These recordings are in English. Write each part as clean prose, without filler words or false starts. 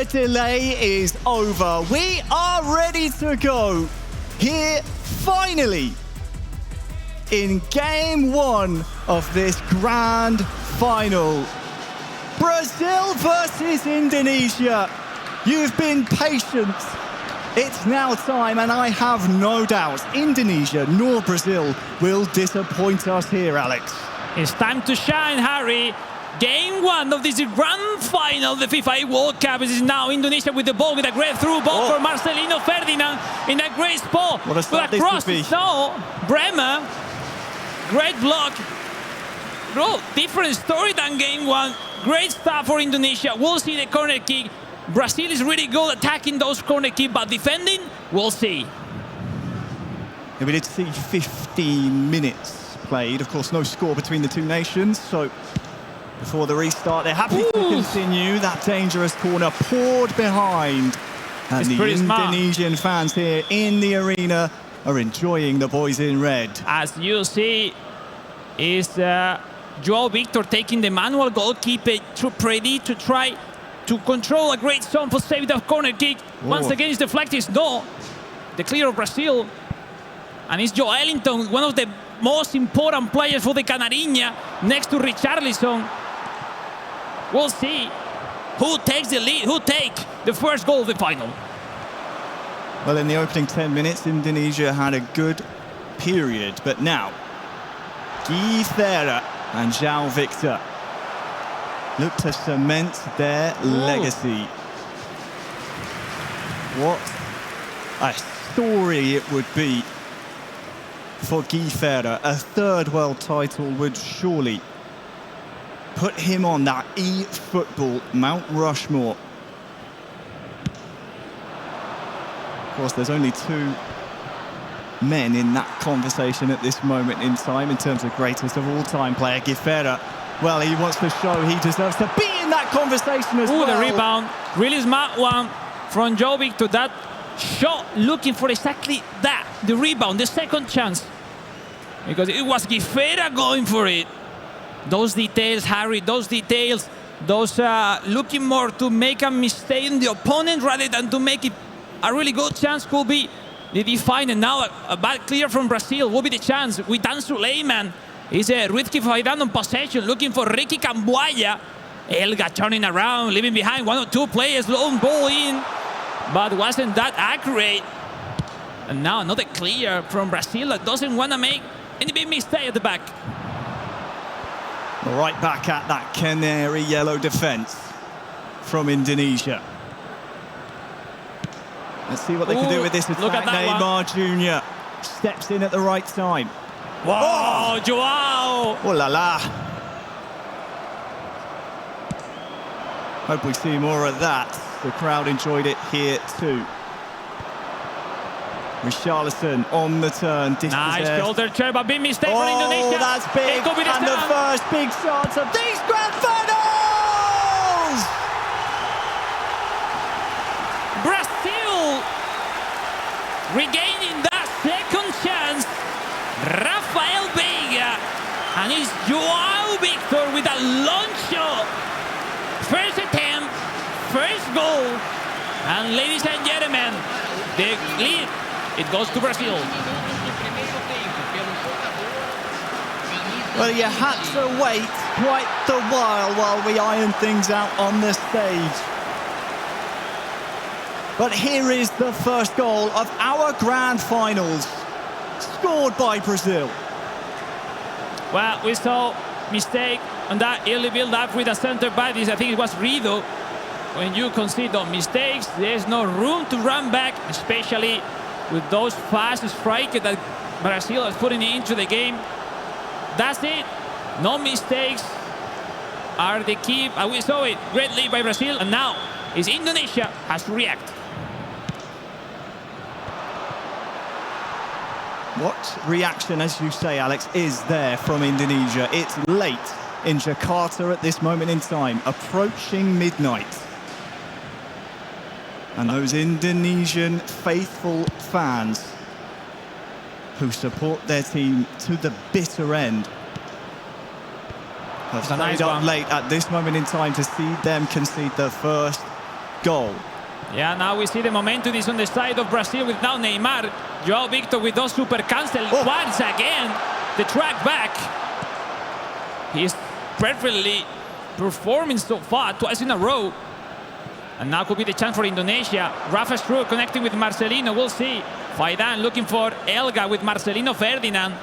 the delay is over. We are ready to go here finally in game one of this grand final. Brazil versus Indonesia. You've been patient. It's now time, and I have no doubt Indonesia nor Brazil will disappoint us here, Alex. It's time to shine, Harry. Game one of this grand final, the Fifae World Cup. This is now Indonesia with the ball, with a great through ball for Marcelino Ferdinand in a great spot. What a start this would be. No, Bremer, great block. Bro, different story than game one. Great start for Indonesia. We'll see the corner kick. Brazil is really good attacking those corner kicks, but defending, we'll see. Yeah, we did see 15 minutes played. Of course, no score between the two nations, so before the restart, they're happy to continue. That dangerous corner poured behind. And the Indonesian fans here in the arena are enjoying the boys in red. As you see, is João Victor taking the manual goalkeeper ready to try to control a great zone for save the corner kick. Once again, it's deflected. No, the clear of Brazil. And it's Joelinton, one of the most important players for the Canarinha, next to Richarlison. We'll see who takes the lead, who takes the first goal of the final. Well, in the opening 10 minutes, Indonesia had a good period. But now, Fifae and João Victor look to cement their legacy. What a story it would be for Fifae. A third world title would surely put him on that eFootball Mount Rushmore. Of course, there's only two men in that conversation at this moment in time in terms of greatest of all-time player. Fifae, well, he wants to show he deserves to be in that conversation as well. The rebound, really smart one from João Victor. That shot looking for exactly that, the rebound, the second chance. Because it was Fifae going for it. Those details, Harry, those details, those looking more to make a mistake in the opponent rather than to make it a really good chance could be the define. And now a bad clear from Brazil will be the chance with Dan Suleiman. Is Rizky Faidan on possession, looking for Ricky Cambuaya. Elga turning around, leaving behind one or two players, long ball in, but wasn't that accurate. And now another clear from Brazil that doesn't want to make any big mistake at the back. Right back at that canary yellow defence from Indonesia. Let's see what they can do with this attack. Look at that Neymar Jr. steps in at the right time. Wow, Joao! Oh la la! Hope we see more of that. The crowd enjoyed it here too. Richarlison on the turn. Nice shoulder check, but big mistake for Indonesia. Oh, that's big. And the first big chance of these grand finals! Brazil regaining that second chance. Rafael Veiga, and it's João Victor with a long shot. First attempt, first goal, and ladies and gentlemen, the lead, it goes to Brazil. Well, you had to wait quite the while we iron things out on the stage. But here is the first goal of our grand finals, scored by Brazil. Well, we saw mistake on that early build-up with a center back. I think it was Rido. When you concede those mistakes, there's no room to run back, especially with those fast strikers that Brazil is putting into the game. That's it. No mistakes are the key. And we saw it. Great lead by Brazil. And now is Indonesia has to react. What reaction, as you say, Alex, is there from Indonesia? It's late in Jakarta at this moment in time, approaching midnight. And those Indonesian faithful fans who support their team to the bitter end have stayed up late at this moment in time to see them concede the first goal. Yeah, now we see the momentum is on the side of Brazil with now Neymar. Joao Victor with those super cancel. Once again, the track back. He's perfectly performing so far, twice in a row. And now could be the chance for Indonesia. Rafa Struhl connecting with Marcelino, we'll see. Faidan looking for Elga with Marcelino Ferdinand.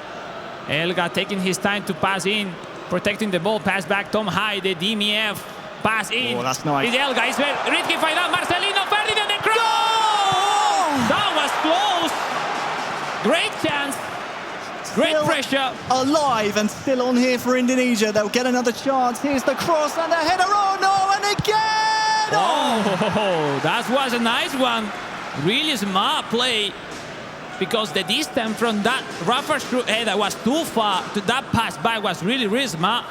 Elga taking his time to pass in, protecting the ball, pass back, Tom High, the DMF, pass in. Oh, that's nice. It's Elga, it's Ritki Faidan, Marcelino Ferdinand, the cross! That was close. Great chance. Great Still pressure. Alive and still on here for Indonesia. They'll get another chance. Here's the cross and the header. Oh no, and again! Oh, that was a nice one. Really smart play, because the distance from that Rafa Struhl header was too far to that pass back was really, really smart.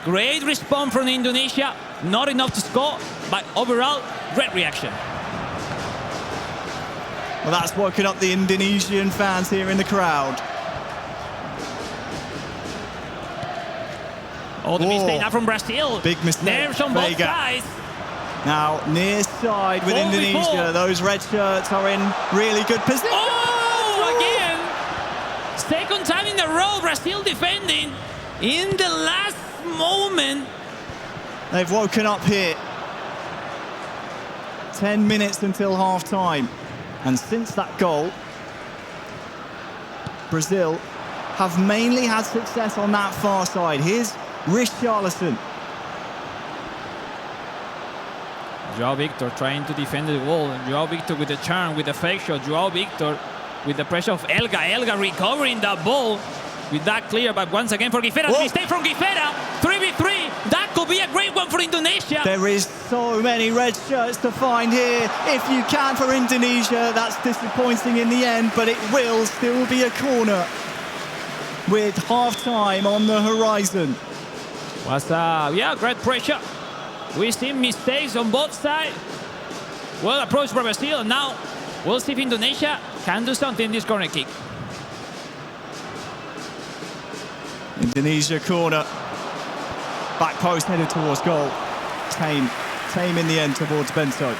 Great response from Indonesia. Not enough to score, but overall, great reaction. Well, that's woken up the Indonesian fans here in the crowd. Oh, the mistake now from Brazil. Big mistake. Nerves on both Vega. sides. Now, near side with Indonesia. Those red shirts are in really good position. Oh, again. Second time in a row, Brazil defending in the last moment. They've woken up here. 10 minutes until half-time. And since that goal, Brazil have mainly had success on that far side. Here's Richarlison. Joao Victor trying to defend the wall. Joao Victor with the turn, with the fake shot. Joao Victor with the pressure of Elga. Elga recovering that ball with that clear, but once again for Guifera. Mistake from Guifera. 3v3. That could be a great one for Indonesia. There is so many red shirts to find here. If you can for Indonesia, that's disappointing in the end, but it will still be a corner with half-time on the horizon. What's up? Yeah, great pressure. We see mistakes on both sides. Well approached by Brazil. Now we'll see if Indonesia can do something in this corner kick. Indonesia corner. Back post headed towards goal. Tame in the end towards Bento.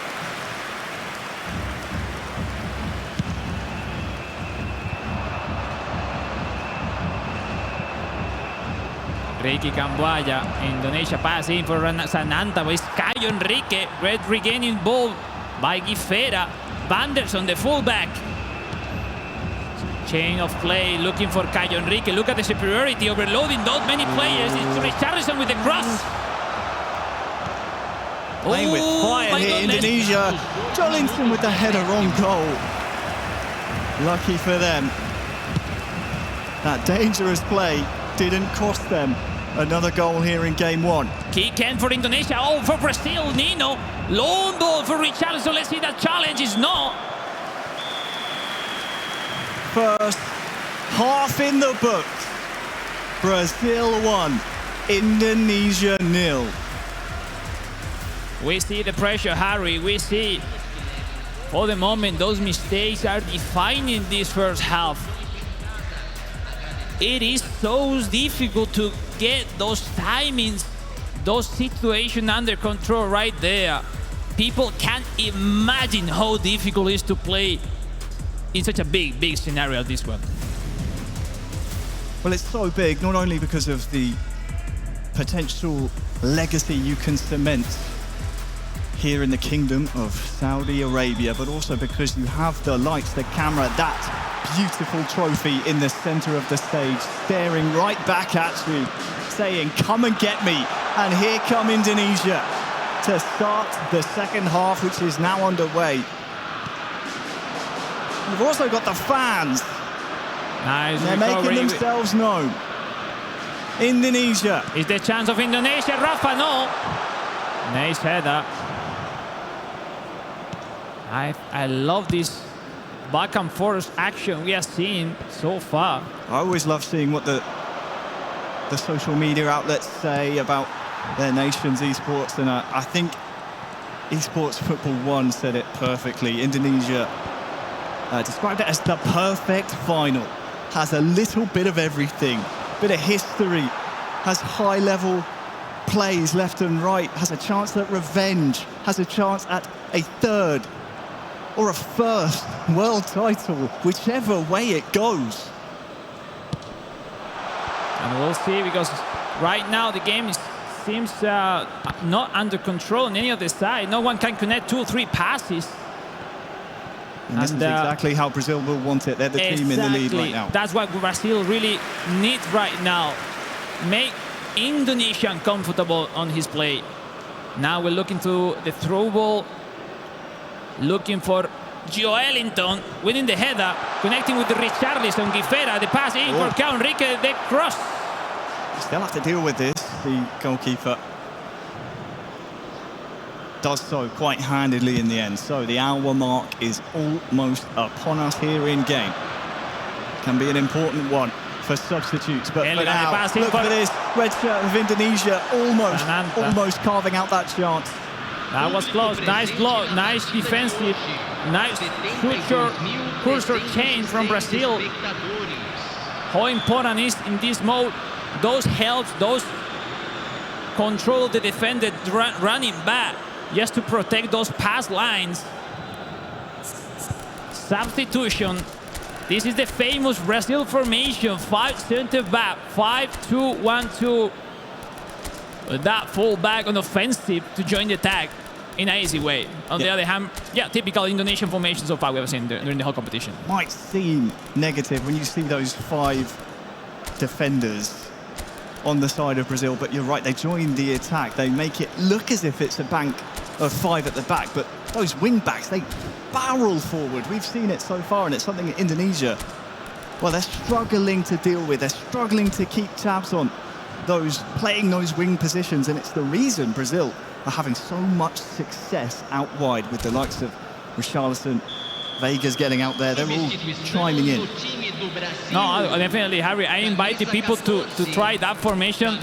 Ricky Camboya, Indonesia pass in for Sananta, but it's Caio Enrique. Red regaining ball by Guifera. Vanderson, the fullback. Chain of play, looking for Caio Enrique. Look at the superiority, overloading those many players. It's Richarlison with the cross. Playing with fire here, Indonesia. Jolinton with the header on goal. Lucky for them. That dangerous play didn't cost them another goal here in game one. Kick in for Indonesia. Oh, for Brazil, Nino. Long ball for Richarlison. Let's see that challenge is no. First half in the books. Brazil 1, Indonesia 0. We see the pressure, Harry. We see, for the moment, those mistakes are defining this first half. It is so difficult to get those timings, those situations under control right there. People can't imagine how difficult it is to play in such a big scenario as this one. Well, it's so big, not only because of the potential legacy you can cement here in the Kingdom of Saudi Arabia, but also because you have the lights, the camera, that beautiful trophy in the center of the stage, staring right back at you, saying, come and get me. And here come Indonesia to start the second half, which is now underway. You've also got the fans. Nice. They're making themselves known. Indonesia. Is the chance of Indonesia, Rafa? No. Nice header. I love this back and forth action we have seen so far. I always love seeing what the social media outlets say about their nation's esports, and I think Esports Football 1 said it perfectly. Indonesia described it as the perfect final. Has a little bit of everything, bit of history, has high-level plays left and right, has a chance at revenge, has a chance at a third or a first world title, whichever way it goes. And we'll see, because right now the game seems not under control on any of the side. No one can connect 2 or 3 passes. And this is exactly how Brazil will want it. They're the team in the lead right now. That's what Brazil really needs right now. Make Indonesia uncomfortable on his play. Now we're looking to the throw ball. Looking for Joelinton winning the header, connecting with the Richarlison. Guifera, the pass in for Enrique, the cross. Still have to deal with this. The goalkeeper does so quite handedly in the end. So the hour mark is almost upon us here in game. Can be an important one for substitutes, but for now, look at this red shirt of Indonesia almost carving out that chance. That was close. Nice block, nice defensive, nice cursor change from Brazil. How important is in this mode those helps, those control the defender running back just to protect those pass lines. Substitution. This is the famous Brazil formation. 5 center back, 5-2-1-2. That full back on offensive to join the attack in an easy way. On the other hand, typical Indonesian formation so far we have seen during the whole competition. Might seem negative when you see those 5 defenders on the side of Brazil, but you're right, they join the attack. They make it look as if it's a bank of 5 at the back, but those wing backs, they barrel forward. We've seen it so far, and it's something that Indonesia, well, they're struggling to deal with. They're struggling to keep tabs on playing those wing positions, and it's the reason Brazil are having so much success out wide with the likes of Richarlison, Vega's getting out there. They're all chiming in. No, definitely, Harry. I invited people to try that formation.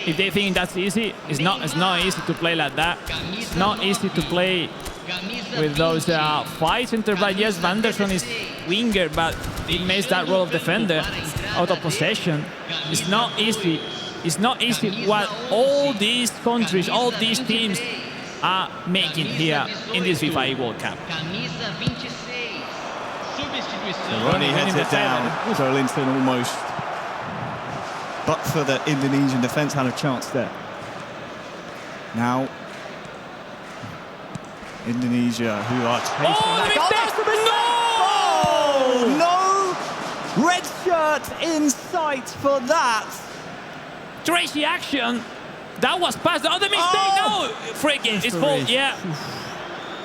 If they think that's easy, it's not easy to play like that. It's not easy to play with those 5 center back. Yes, Vanderson is winger, but it makes that role of defender out of possession. It's not easy. It's not easy what all these countries, all these teams are making here in this Fifae World Cup. Ronnie heads it down. Joelinton almost, but for the Indonesian defence, had a chance there. Now, Indonesia, who are chasing no! Red shirt in sight for that. Tracy action. That was past the other mistake. No, freaking, it's fault. Yeah.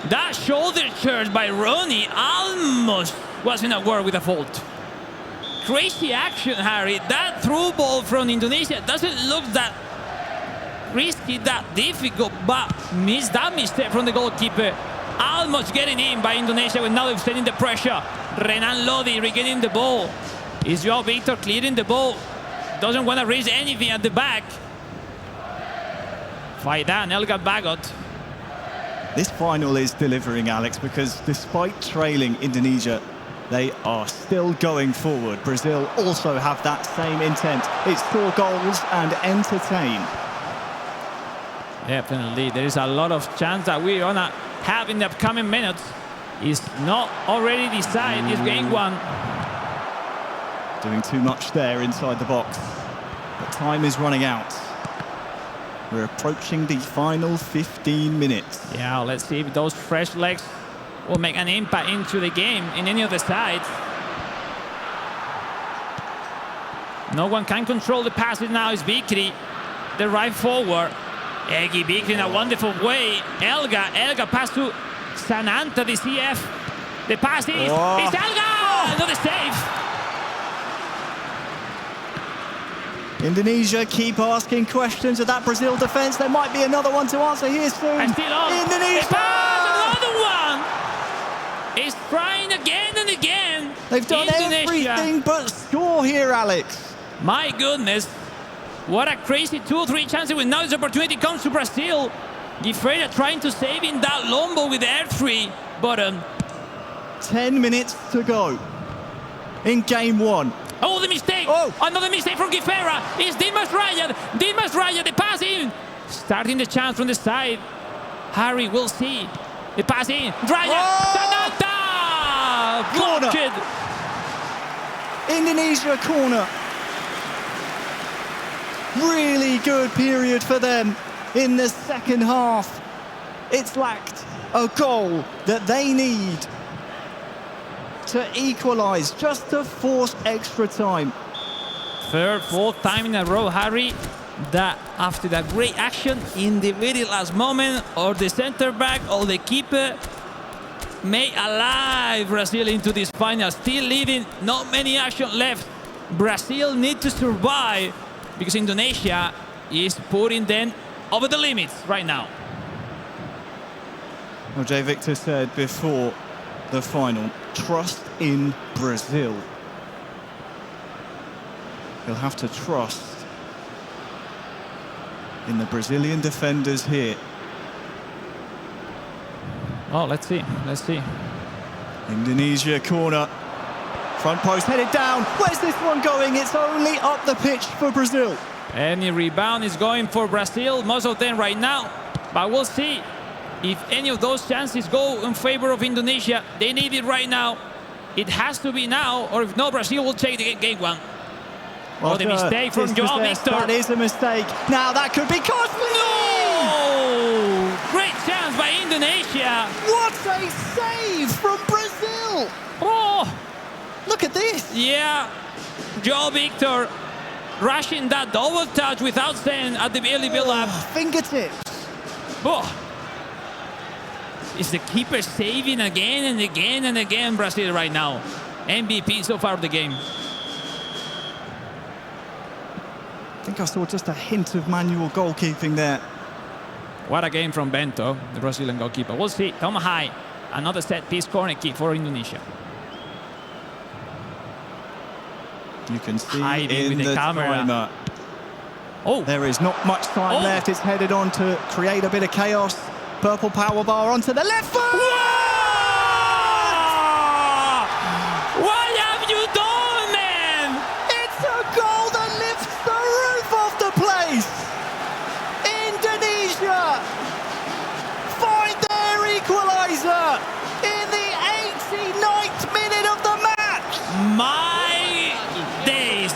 That shoulder charge by Ronnie almost wasn't a word with a fault. Crazy action, Harry. That through ball from Indonesia doesn't look that risky, that difficult, but missed that mistake from the goalkeeper. Almost getting in by Indonesia with now extending the pressure. Renan Lodi regaining the ball. Is Joao Victor clearing the ball? Doesn't want to raise anything at the back. Faidan, Elga Bagot. This final is delivering, Alex, because despite trailing Indonesia, they are still going forward. Brazil also have that same intent. It's score goals and entertain. Definitely, there is a lot of chance that we're gonna have in the upcoming minutes. It's not already decided. It's game 1. Doing too much there inside the box. But time is running out. We're approaching the final 15 minutes. Yeah, let's see if those fresh legs will make an impact into the game in any of the sides. No one can control the passes now. It's Bikri, the right forward. Egi Bikri in a wonderful way. Elga pass to Sananta, the CF. The pass is it's Elga! Another save. Indonesia keep asking questions of that Brazil defence. There might be another one to answer here soon. And still on. Indonesia! Another one! It's trying again and again. They've done everything but score here, Alex. My goodness. What a crazy 2 or 3 chances when now this opportunity comes to Brazil. Guifera trying to save in that Lombo with the R3 button. 10 minutes to go in game 1. Oh, the mistake! Another mistake from Guifera. It's Dimas Raya, the pass in. Starting the chance from the side. Harry, we'll see. The pass in. Draya. Oh! Sanata! Corner. Blocked it. Indonesia corner. Really good period for them in the second half. It's lacked a goal that they need to equalise, just to force extra time. Third, fourth time in a row, Harry, that after that great action in the very last moment, or the centre back or the keeper made alive Brazil into this final. Still leading, not many action left. Brazil need to survive because Indonesia is putting them over the limits right now. Well, Jay Victor said before the final, trust in Brazil. He'll have to trust in the Brazilian defenders here. Oh, let's see. Let's see. Indonesia corner. Front post headed down. Where's this one going? It's only up the pitch for Brazil. Any rebound is going for Brazil, most of them right now. But we'll see if any of those chances go in favor of Indonesia. They need it right now. It has to be now, or if not, Brazil will take the game one. Well, the mistake from Joao Victor. That is a mistake. Now that could be costly. No! Great chance by Indonesia. What a save from Brazil. Oh! Look at this. Yeah. Joao Victor rushing that double touch without saying at the early build-up. Fingertips. Oh. Is the keeper saving again and again and again, Brazil right now. MVP so far of the game. I think I saw just a hint of manual goalkeeping there. What a game from Bento, the Brazilian goalkeeper. We'll see. Tom High. Another set-piece corner kick for Indonesia. You can see Hiding in with the camera. timer. Oh, There is not much time left. It's headed on to create a bit of chaos. Purple power bar onto the left foot. what have you done, man? It's a goal that lifts the roof off the place. Indonesia find their equaliser in the 89th minute of the match. My days.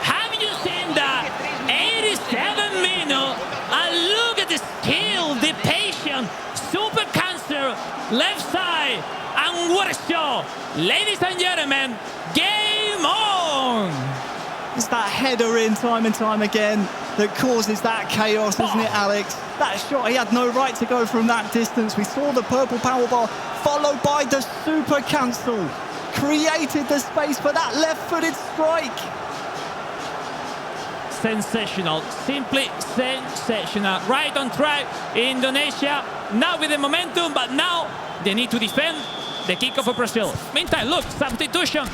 Have you seen that? 87 minutes. And look at the skill, the patience. Super cancer, left side. And what a show. Ladies and gentlemen, game on. It's that header in time and time again that causes that chaos, isn't it, Alex? That shot, he had no right to go from that distance. We saw the purple power bar followed by the super cancel. Created the space for that left-footed strike. Sensational, simply sensational. Right on track, Indonesia now with the momentum, but now they need to defend the kickoff for Brazil. Meantime, look, substitution.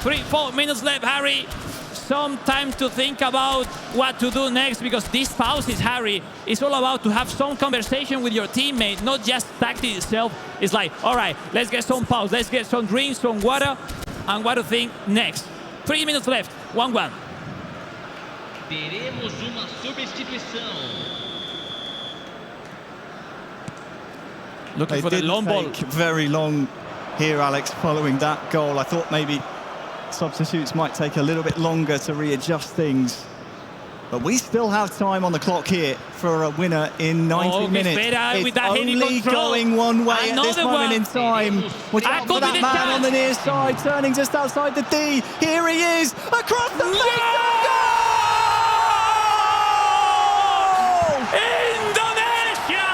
3-4 minutes left, Harry. Some time to think about what to do next, because these pauses, Harry, is all about to have some conversation with your teammate, not just tactics itself. It's like, all right, let's get some pause, let's get some drinks, some water, and what to think next. 3 minutes left, 1-1. Teremos uma substituição. Looking They for the didn't long ball. take very long here, Alex, following that goal. I thought maybe substitutes might take a little bit longer to readjust things. But we still have time on the clock here for a winner in 90 minutes. With It's that heavy only control. going one way at this Another moment one. in time. Watch That out could for that be the man chance. on the near side, turning just outside the D. Here he is, across the face. Goal! Indonesia!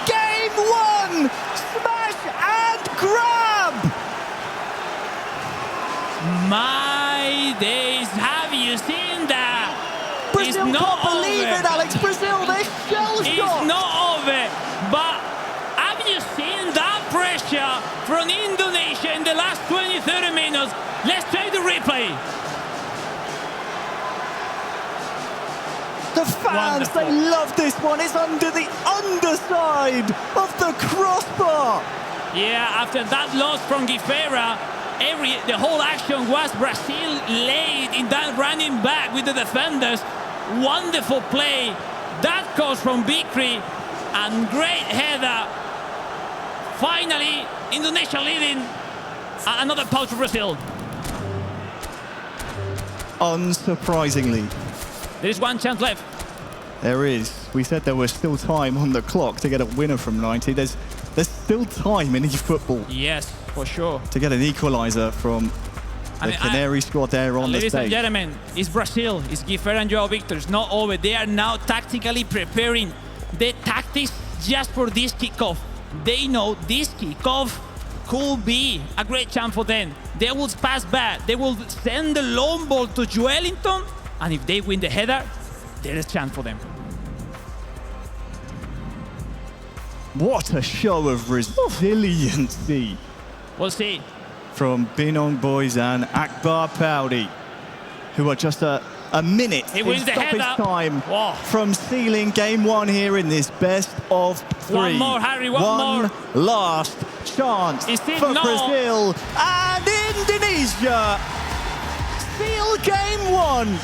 Game one, smash and grab. My days, have you seen that? Brazil It's not can't believe over. it, Alex. Brazil, they're shell-shocked. It's not over. But have you seen that pressure from Indonesia in the last 20-30 minutes? Let's take the replay. The fans, Wonderful. they love this one. It's under the underside of the crossbar. Yeah, after that loss from Guifera, the whole action was Brazil laid in that running back with the defenders. Wonderful play That goes from Bikri and great header. Finally, Indonesia leading. Another pouch for Brazil. Unsurprisingly. There is one chance left. There is. We said there was still time on the clock to get a winner from 90. There's still time in eFootball Yes, for sure. to get an equaliser from the Canary squad there on the stage. Ladies and gentlemen, it's Brazil. It's Gui Ferreira and João Victor. It's not over. They are now tactically preparing the tactics just for this kickoff. They know this kickoff could be a great chance for them. They will pass back. They will send the long ball to Joelinton. And if they win the header, there is a chance for them. What a show of resiliency We'll see. from Binong Boys and Akbar Paudi, who are just a minute He in wins the stoppage header. time Whoa. from sealing game one here in this best of three. One more, Harry, one more. Last chance Is it for no? Brazil and Indonesia seal game one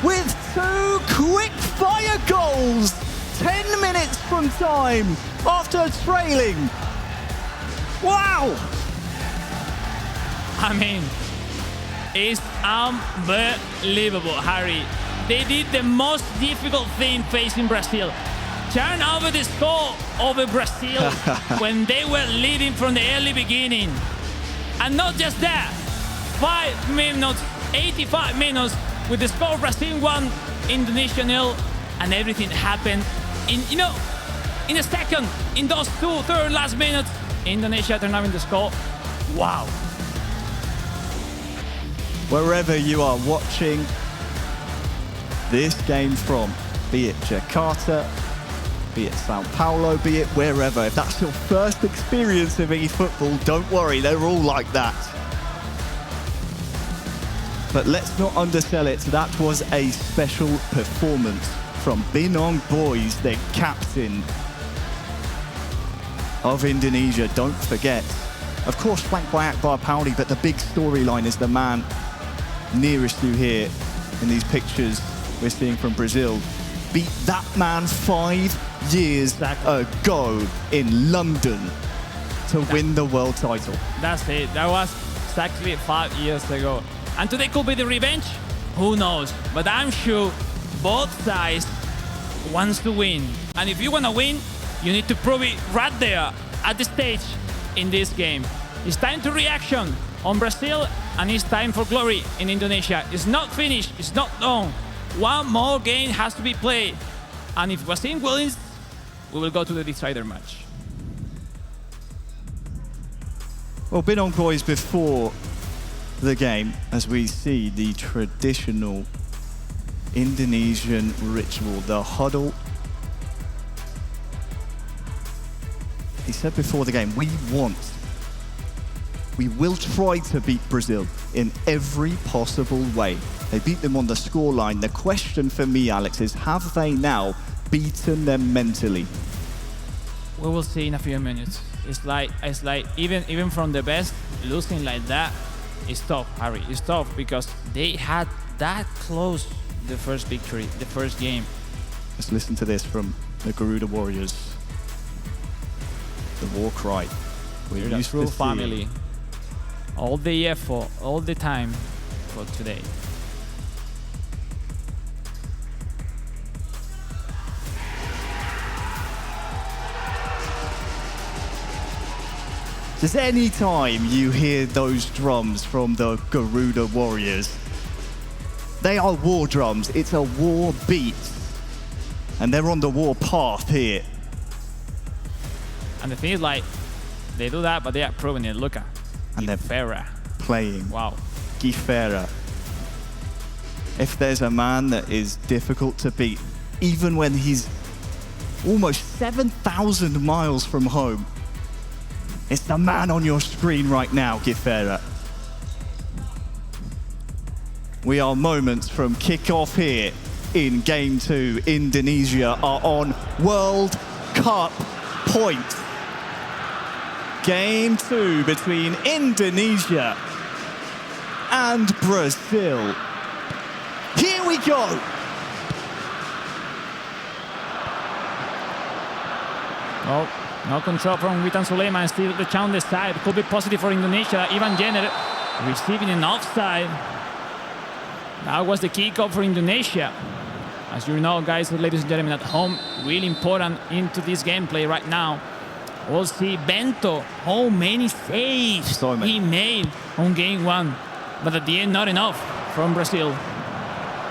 with 2 quick-fire goals 10 minutes from time after trailing. Wow! I mean, it's unbelievable, Harry. They did the most difficult thing facing Brazil. Turn over the score over Brazil when they were leading from the early beginning. And not just that, 5 minutes, 85 minutes with the score Brazil 1, Indonesia 0, and everything happened in a second. In those third last minutes, Indonesia turned around the score. Wow. Wherever you are watching this game from, be it Jakarta, be it Sao Paulo, be it wherever, if that's your first experience of eFootball, don't worry, they're all like that. But let's not undersell it. That was a special performance from Binong Boys, the captain of Indonesia. Don't forget, of course, flanked by Akbar Paudi, but the big storyline is the man nearest you here in these pictures we're seeing from Brazil. Beat that man 5 years ago in London to win the world title. That's it. That was exactly 5 years ago. And today could be the revenge? Who knows? But I'm sure both sides wants to win. And if you want to win, you need to prove it right there at the stage in this game. It's time to reaction on Brazil, and it's time for glory in Indonesia. It's not finished. It's not done. One more game has to be played. And if Brazil wins, we will go to the decider match. Well, Binong Boys before the game, as we see the traditional Indonesian ritual, the huddle. He said before the game, we will try to beat Brazil in every possible way. They beat them on the scoreline. The question for me, Alex, is have they now beaten them mentally? We will see in a few minutes. It's like even from the best, losing like that is tough, Harry. It's tough because they had that close the first victory, the first game. Let's listen to this from the Garuda Warriors. The war cry. We're a true family. All the effort, all the time for today. Just any time you hear those drums from the Garuda Warriors, they are war drums. It's a war beat. And they're on the war path here. And the thing is, like, they do that, but they are proving it. Look at. And they're Ferreira. playing. Wow. Gui Ferreira. If there's a man that is difficult to beat, even when he's almost 7,000 miles from home, it's the man on your screen right now, Gui Ferreira. We are moments from kick-off here in Game 2. Indonesia are on World Cup point. Game 2 between Indonesia and Brazil. Here we go. Oh, no control from Witan Suleiman. Still the chance on the side. Could be positive for Indonesia. Ivan Jenner receiving an offside. That was the kickoff for Indonesia. As you know, guys, ladies and gentlemen at home, really important into this gameplay right now. We'll see Bento, how many saves he made on game one. But at the end, not enough from Brazil.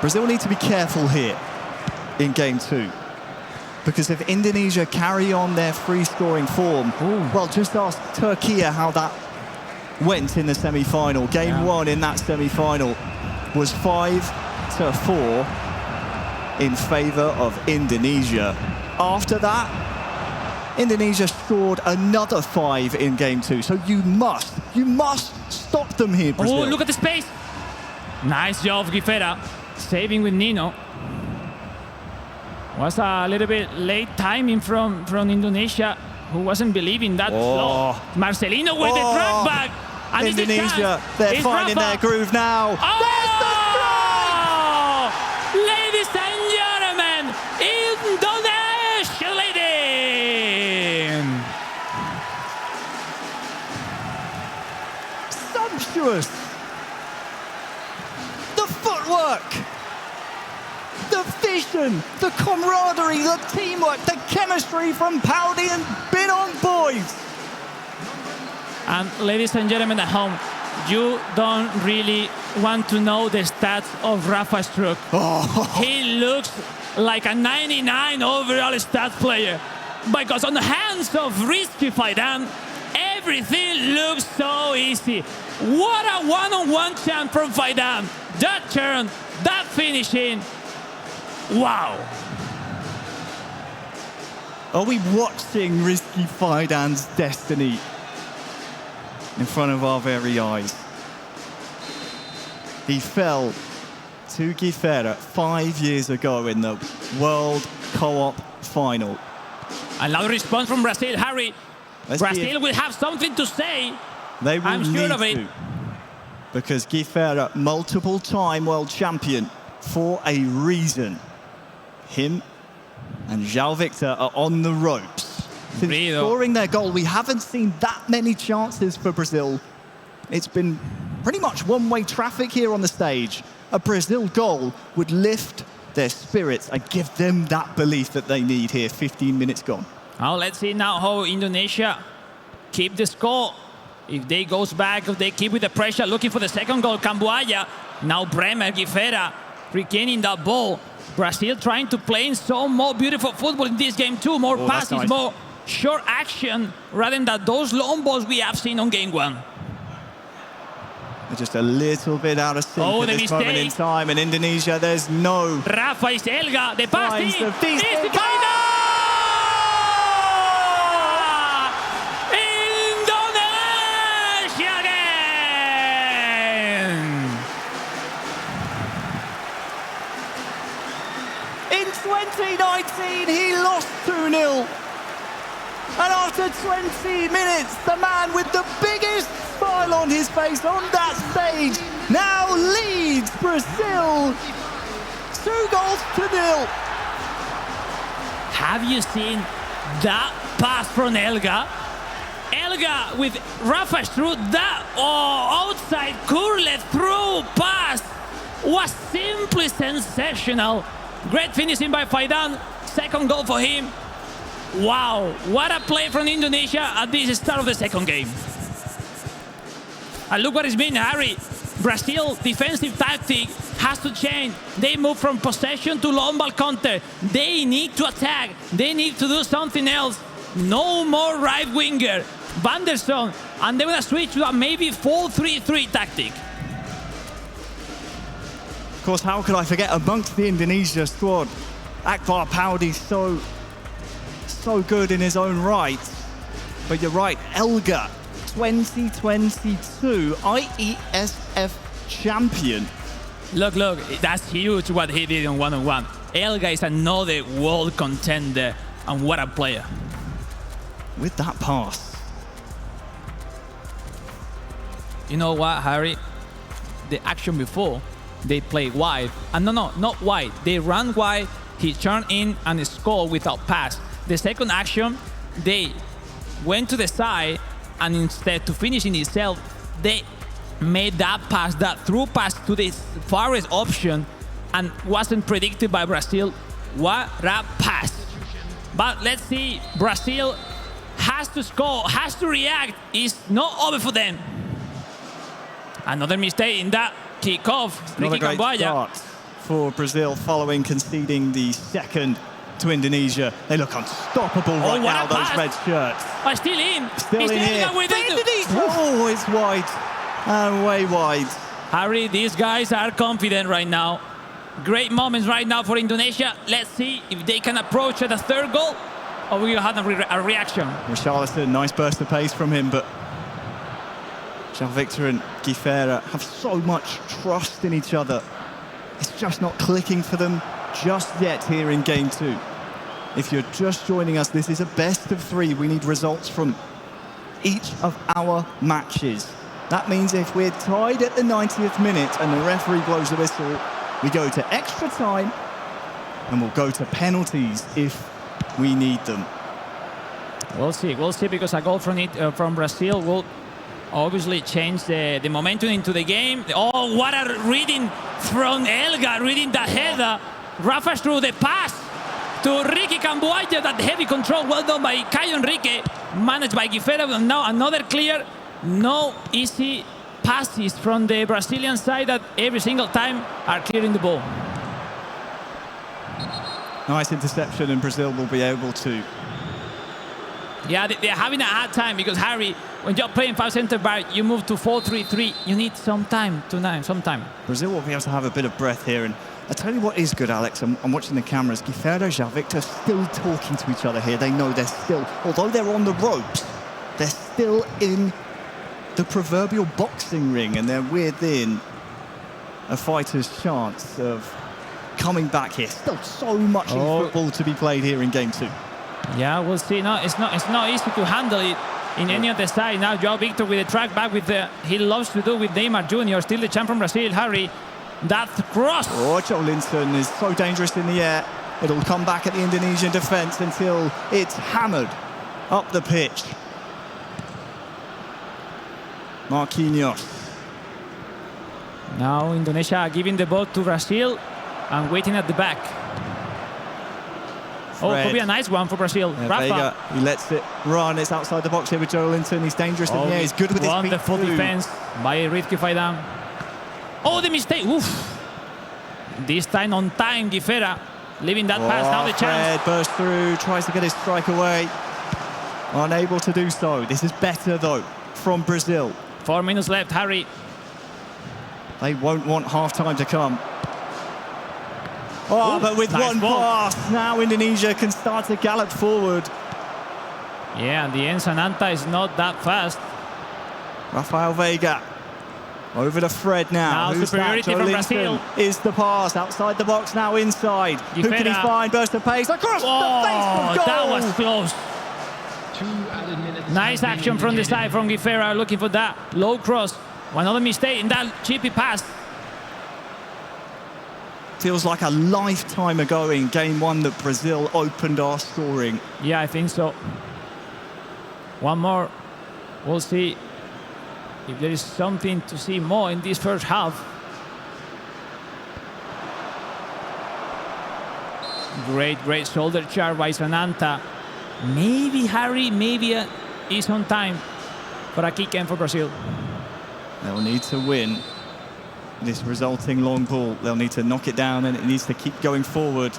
Brazil need to be careful here in game two. Because if Indonesia carry on their free-scoring form, well, just ask Turkey how that went in the semi-final. Game one in that semi-final was 5-4 in favour of Indonesia. After that, Indonesia scored another 5 in game two. So you must stop them here, Brazil. Oh, look at the space. Nice job, Guifera, saving with Nino. Was a little bit late timing from Indonesia, who wasn't believing that flow. Marcelino with the drag back. And Indonesia, they're finding their groove now. Oh! There's the strike! Ladies and gentlemen, Indonesia leading. Sumptuous. The footwork. The vision, the camaraderie, the teamwork, the chemistry from Paudi and Binon boys. And ladies and gentlemen at home, you don't really want to know the stats of Rafa Struck. He looks like a 99 overall stats player. Because on the hands of Risky Faidan, everything looks so easy. What a one-on-one chance from Faidan. That turn, that finishing. Wow. Are we watching Risky Faidan's destiny in front of our very eyes? He fell to Guifera 5 years ago in the World Co-op final. Another response from Brazil, Harry. Brazil will have something to say. They will I'm sure of it. to. Because Guifera, multiple-time world champion, for a reason. Him and João Victor are on the ropes. Since scoring their goal, we haven't seen that many chances for Brazil. It's been pretty much one-way traffic here on the stage. A Brazil goal would lift their spirits and give them that belief that they need here, 15 minutes gone. Now let's see now how Indonesia keep the score. If they goes back, if they keep with the pressure, looking for the second goal, Cambuaya. Now Bremer, Guifera, regaining that ball. Brazil trying to play in some more beautiful football in this game too. More passes, nice. More short action, rather than those long balls we have seen on game one. They're just a little bit out of sync at this moment in time. In Indonesia, there's no... Rafa is Elga, the pass is Indonesia again! In 2019, he lost 2-0. And after 20 minutes, the man with the biggest smile on his face on that stage now leads Brazil 2-0. Have you seen that pass from Elga? Elga with Rafa Struth, that outside curled through pass was simply sensational. Great finishing by Faidan, second goal for him. Wow, what a play from Indonesia at this start of the second game. And look what it's been, Harry. Brazil defensive tactic has to change. They move from possession to long ball counter. They need to attack. They need to do something else. No more right winger. Vanderson, and they're going to switch to a maybe 4-3-3 tactic. Of course, how could I forget amongst the Indonesia squad, Akbar Paudi so good in his own right. But you're right, Elga, 2022 IESF champion. Look, that's huge what he did on one-on-one. Elga is another world contender, and what a player. With that pass. You know what, Harry? The action before, they played wide. And no, not wide. They ran wide, he turned in and scored without pass. The second action, they went to the side, and instead to finish in itself, they made that pass, that through pass to the farthest option, and wasn't predicted by Brazil. What a pass. But let's see, Brazil has to score, has to react. It's not over for them. Another mistake in that kickoff. Not a great start for Brazil following conceding the second to Indonesia. They look unstoppable right now, those red shirts. But still in. Still in here. Oh, it's wide. And way wide. Harry, these guys are confident right now. Great moments right now for Indonesia. Let's see if they can approach at the third goal, or we will have a reaction. Richarlison, nice burst of pace from him, but João Victor and Guifera have so much trust in each other. It's just not clicking for them just yet here in game 2. If you're just joining us, this is a best of 3. We need results from each of our matches. That means if we're tied at the 90th minute and the referee blows the whistle, we go to extra time and we'll go to penalties if we need them. We'll see, because a goal from Brazil will obviously change the momentum into the game. Oh, what a reading from Elga, reading the header. Rafa through the pass to Ricky Camboya, that heavy control, well done by Caio Henrique, managed by Guifera. Now another clear, no easy passes from the Brazilian side that every single time are clearing the ball. Nice interception, and Brazil will be able to. Yeah, they're having a hard time because, Harry, when you're playing 5 center back, you move to 4-3-3. You need some time. Brazil will be able to have a bit of breath here. And I'll tell you what is good, Alex. I'm watching the cameras. Guifera, João Victor still talking to each other here. They know they're still, although they're on the ropes, they're still in the proverbial boxing ring, and they're within a fighter's chance of coming back here. Still so much football to be played here in game 2. Yeah, we'll see. No, it's not easy to handle it in any of the side. Now João Victor with the track back with he loves to do with Neymar Jr., still the champ from Brazil. Harry, that cross. Oh, Joelinton is so dangerous in the air. It'll come back at the Indonesian defence until it's hammered up the pitch. Marquinhos. Now Indonesia giving the ball to Brazil and waiting at the back. Oh, could be a nice one for Brazil. Yeah, Rafa. Vega, he lets it run. It's outside the box here with Joelinton. He's dangerous in the air. He's good with his feet. Wonderful defense by Rizky Faidan. Oh, the mistake. Oof. This time on time, Guifera leaving that pass. Now the chance. Fred bursts through, tries to get his strike away. Unable to do so. This is better, though, from Brazil. 4 minutes left, Harry. They won't want half-time to come. Oh, but with nice one pass, now Indonesia can start to gallop forward. Yeah, the Sananta is not that fast. Rafael Vega over to Fred now. Now superiority from Brazil. Is the pass outside the box, now inside. Guifera. Who can he find? Burst of pace across the face of goal. That was close. Nice action from the side from Guifera, looking for that low cross. Another mistake in that chippy pass. Feels like a lifetime ago in game 1 that Brazil opened our scoring. Yeah, I think so. One more. We'll see if there is something to see more in this first half. Great shoulder charge by Sananta. Maybe Harry, is on time for a kick in for Brazil. They'll need to win this resulting long ball. They'll need to knock it down, and it needs to keep going forward.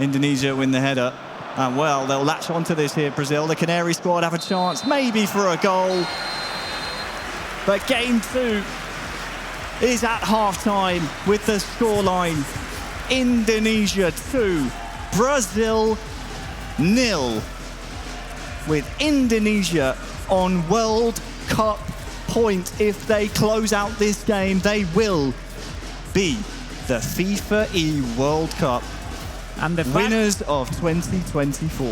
Indonesia win the header. And well, they'll latch onto this here, Brazil. The Canary squad have a chance, maybe for a goal. But game 2 is at half-time with the scoreline. Indonesia 2, Brazil 0. With Indonesia on World Cup point. If they close out this game, they will be the Fifae World Cup and the winners of 2024.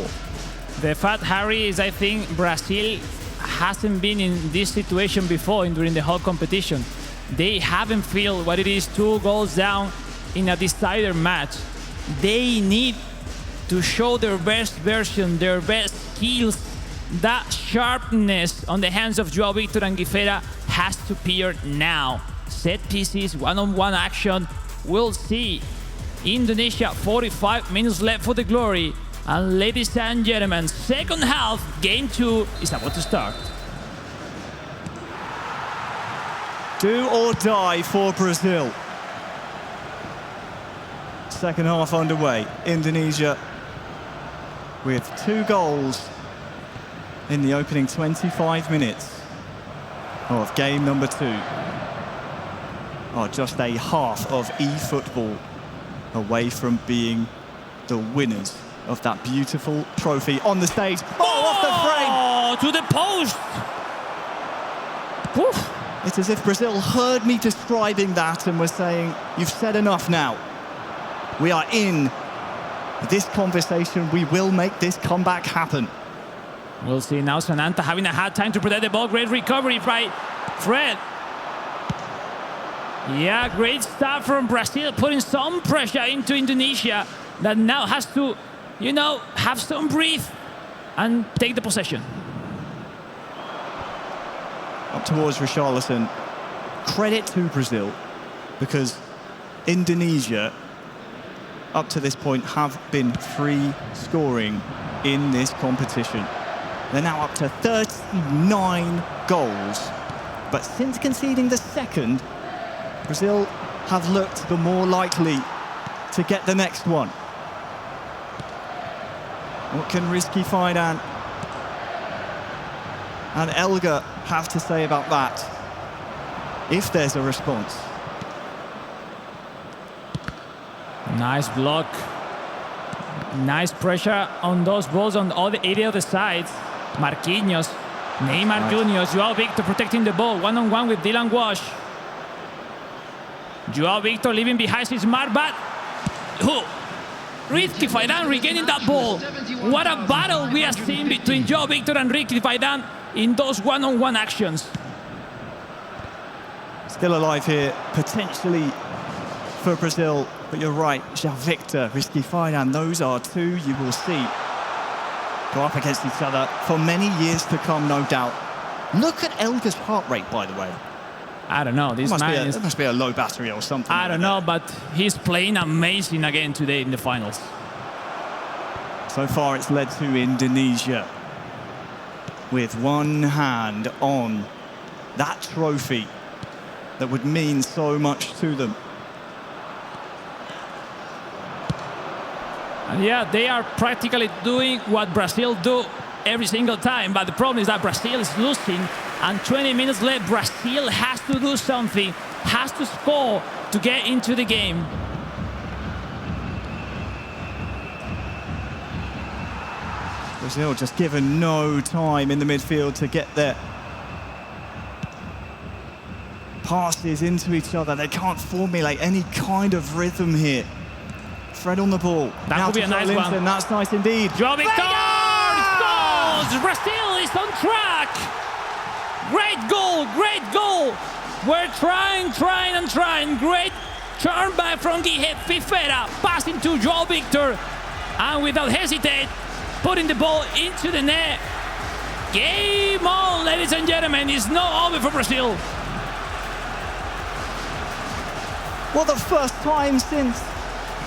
The fact, Harry, is I think Brazil hasn't been in this situation before during the whole competition. They haven't felt what it is 2 goals down in a decider match. They need to show their best version, their best skills. That sharpness on the hands of Joao Victor and Guifera has to appear now. Set pieces, one-on-one action. We'll see. Indonesia, 45 minutes left for the glory. And ladies and gentlemen, second half, game 2 is about to start. Do or die for Brazil. Second half underway. Indonesia with 2 goals in the opening 25 minutes of game number 2. Oh, just a half of eFootball away from being the winners of that beautiful trophy on the stage. Oh, off the frame! Oh, to the post! Woof. It's as if Brazil heard me describing that and was saying, you've said enough now. We are in this conversation. We will make this comeback happen. We'll see now. Sananta having a hard time to protect the ball. Great recovery by Fred. Yeah, great start from Brazil, putting some pressure into Indonesia that now has to, you know, have some breath and take the possession. Up towards Richarlison. Credit to Brazil, because Indonesia, up to this point, have been free scoring in this competition. They're now up to 39 goals. But since conceding the second, Brazil have looked the more likely to get the next one. What can Rizky Fidan and Elga have to say about that, if there's a response? Nice block. Nice pressure on those balls on all the area of the sides. Marquinhos, Neymar Jr., Joao Victor protecting the ball. One-on-one with Dylan Wash. Joao Victor leaving behind his mark, but Rizky Fidan regaining that ball. What a battle we have seen between Joao Victor and Rizky Fidan in those one-on-one actions. Still alive here, potentially for Brazil, but you're right, Joao Victor, Rizky Fidan, those are 2 you will see go up against each other for many years to come, no doubt. Look at Elga's heart rate, by the way. I don't know, this man is... It must be a low battery or something. I don't know, but he's playing amazing again today in the finals. So far it's led to Indonesia with one hand on that trophy that would mean so much to them. And yeah, they are practically doing what Brazil do every single time, but the problem is that Brazil is losing, and 20 minutes left. Brazil has to do something, has to score to get into the game. Brazil just given no time in the midfield to get their passes into each other. They can't formulate any kind of rhythm here. Fred on the ball. That would be a nice one. That's nice indeed. Joao Victor scores! Brazil is on track. Great goal, great goal. We're trying. Great turn back from Guifera, passing to Joao Victor, and without hesitate, putting the ball into the net. Game on, ladies and gentlemen. It's not over for Brazil. Well, the first time since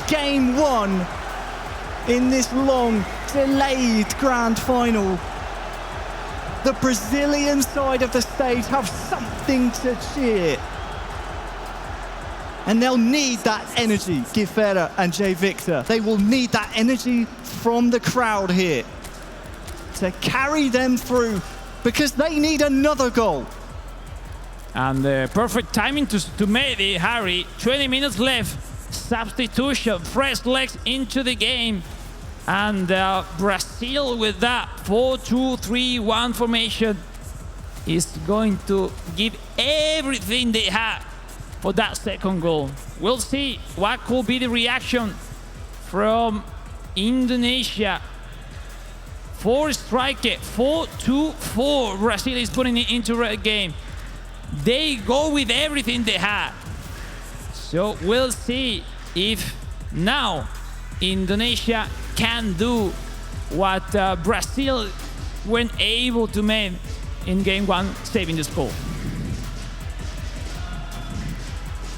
game 1 in this long, delayed grand final, the Brazilian side of the stage have something to cheer. And they'll need that energy, Guifera and Joao Victor. They will need that energy from the crowd here to carry them through, because they need another goal. And the perfect timing to make it, Harry. 20 minutes left. Substitution, fresh legs into the game. And Brazil with that 4-2-3-1 formation is going to give everything they have for that second goal. We'll see what could be the reaction from Indonesia. 4 striker, 4-2-4. Brazil is putting it into the game. They go with everything they have. So we'll see if now Indonesia can do what Brazil weren't able to make in game one, saving the score.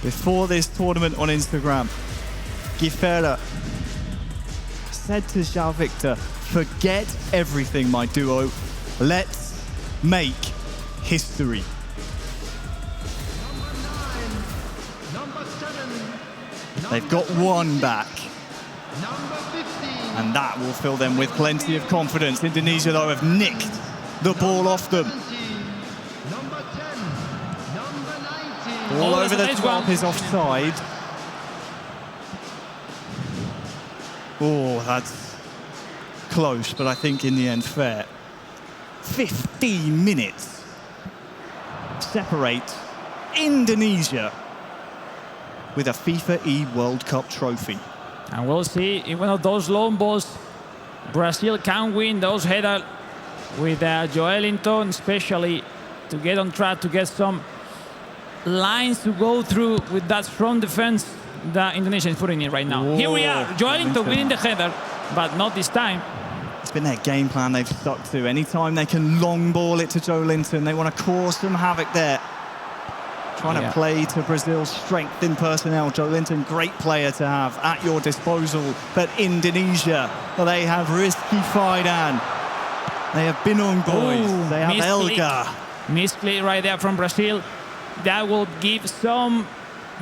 Before this tournament on Instagram, Guifera said to João Victor, "Forget everything, my duo. Let's make history." They've got one back, and that will fill them with plenty of confidence. Indonesia, though, have nicked the ball off them. All over the top is offside. Oh, that's close, but I think in the end fair. 15 minutes separate Indonesia with a FIFA World Cup trophy. And we'll see if one of those long balls, Brazil can win those headers with Joelinton, especially to get on track, to get some lines to go through with that strong defense that Indonesia is putting in right now. Whoa, here we are, Joelinton winning the header, but not this time. It's been their game plan they've stuck to. Anytime they can long ball it to Joelinton, they want to cause some havoc there. Trying to play to Brazil's strength in personnel. Joelinton, great player to have at your disposal. But Indonesia, well, they have Rizky Faidan. They have Binong boys. Ooh, they have Elga. Misclick right there from Brazil. That will give some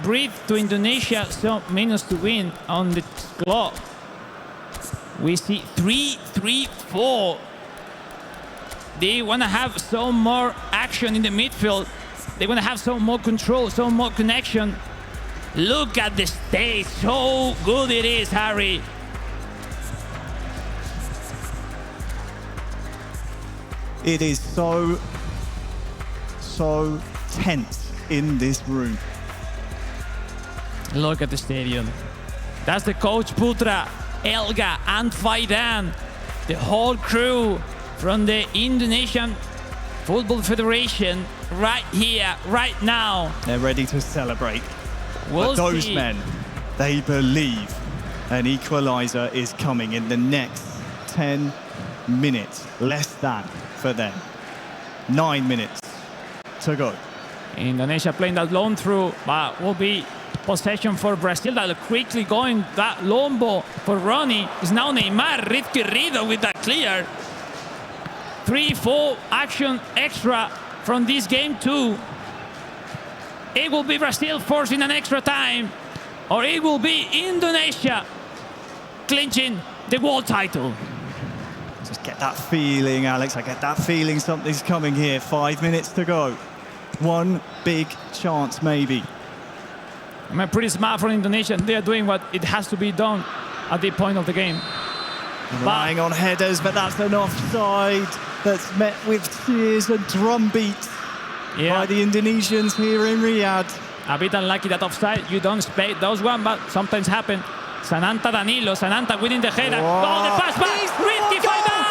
breath to Indonesia, some minutes to win on the clock. We see 3-3-4. They want to have some more action in the midfield. They want to have some more control, some more connection. Look at the stage. So good it is, Harry. It is so tense in this room. Look at the stadium. That's the coach Putra, Elga and Faidan. The whole crew from the Indonesian Football Federation right here, right now. They're ready to celebrate. We'll but those see. men, they believe an equaliser is coming in the next 10 minutes. Less than for them. 9 minutes to go. Indonesia playing that long through, but will be possession for Brazil. That quickly going that long ball for Ronnie. It's now Neymar, Rizky Rido with that clear. 3-4 action extra from this game too. It will be Brazil forcing an extra time, or it will be Indonesia clinching the world title. Just get that feeling, Alex. I get that feeling something's coming here. 5 minutes to go. One big chance, maybe. I mean, pretty smart from Indonesia. They are doing what it has to be done at the point of the game. Relying on headers, but that's an offside that's met with cheers and drum beats by the Indonesians here in Riyadh. A bit unlucky that offside. You don't expect those one, but sometimes happen. Sananta Danilo, Sananta winning the header. Oh, the pass back. Rizky Faidan!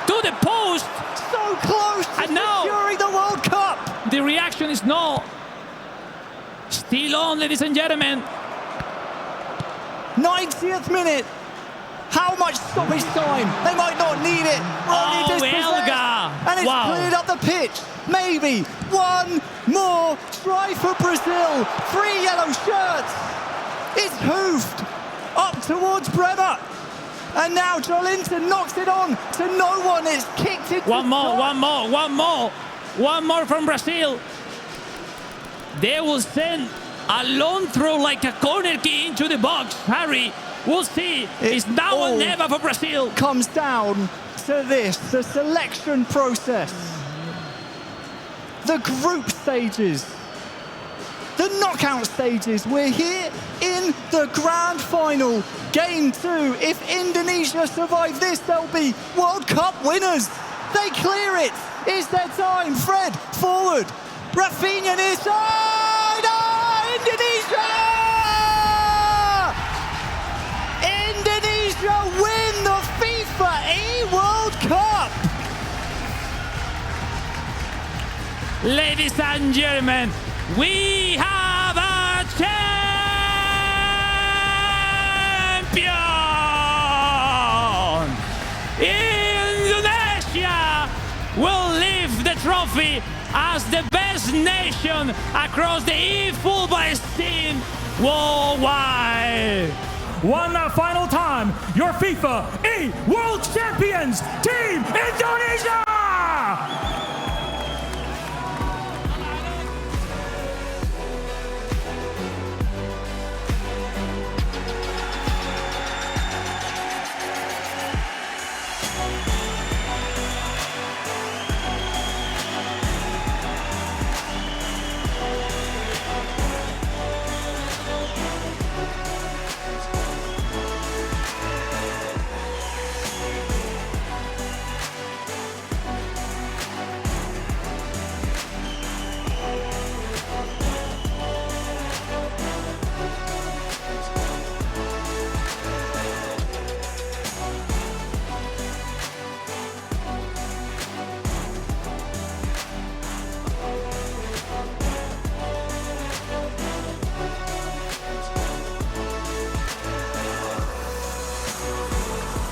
To the post! So close to securing the World Cup! The reaction is no. Still on, ladies and gentlemen. 90th minute. How much stoppage time? They might not need it. Elga! And it's cleared up the pitch. Maybe one more try for Brazil. 3 yellow shirts. It's hoofed up towards Bremer. And now Joelinton knocks it on to no one. It's kicked it. One more from Brazil. They will send a long throw like a corner kick into the box. Harry, we'll see. It's now or never for Brazil. Comes down to this, the selection process, the group stages, the knockout stages. We're here in the grand final, game 2. If Indonesia survive this, they'll be World Cup winners. They clear it. It's their time. Fred forward. Rafinha near side. Indonesia! Indonesia win the FIFA World Cup! Ladies and gentlemen, we have a will lift the trophy as the best nation across the eFootball scene worldwide. One final time, your FIFA E World Champions, Team Indonesia!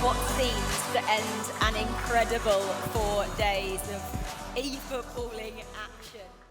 What seems to end an incredible 4 days of e-footballing action.